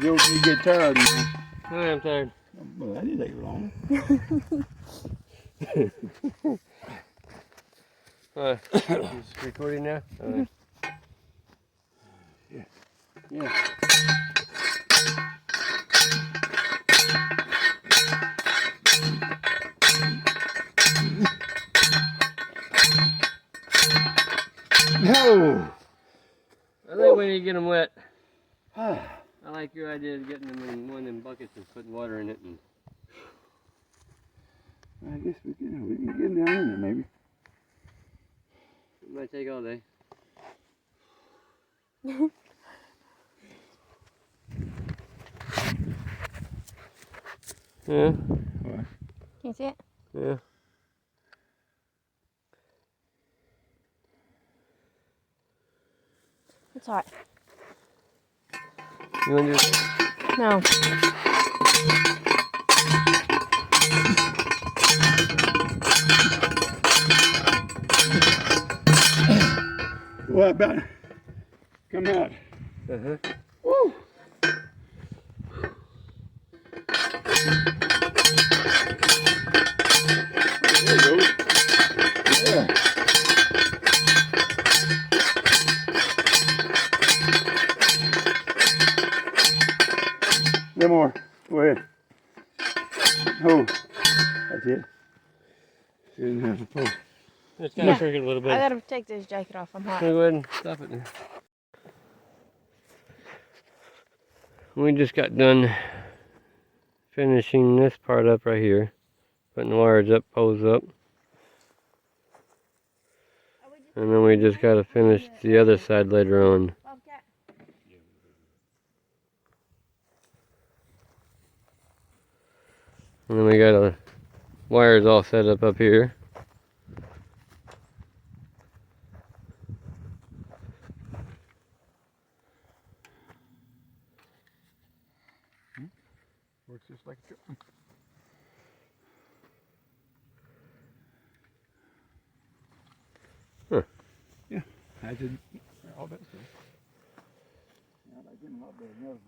You get tired. I am tired. Well, that didn't take long. It's recording now? Yeah. No. I think we need to get them wet. I I like your idea of getting them in one of them buckets and putting water in it. And guess we can get down in there maybe. it might take all day. Yeah. What? Can you see it? Yeah. It's hot. You want to do this? No. What about it? Come out. Uh-huh. Woo! There you go. Yeah. No more. Go ahead. Oh, that's it. Good enough. Oh. It's kind of tricky a little bit. I gotta take this jacket off. I'm hot. Go ahead and stop it now. We just got done finishing this part up right here. Putting the wires up, poles up. And then we just gotta finish the other side later on. And then we got the wires all set up here. Works just like a truck. Huh. Yeah, I did all that stuff. Yeah, I like getting a lot better than the other one.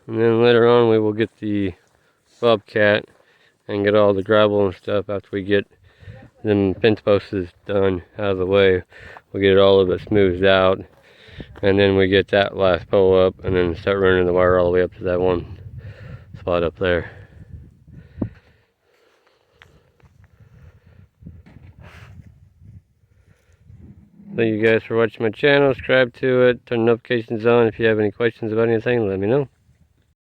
And then later on we will get the bobcat and get all the gravel and stuff after we get them fence posts done out of the way. We'll get all of it smoothed out, and then we get that last pole up and then start running the wire all the way up to that one spot up there. Thank you guys for watching my channel. Subscribe to it, turn notifications on. If you have any questions about anything, let me know.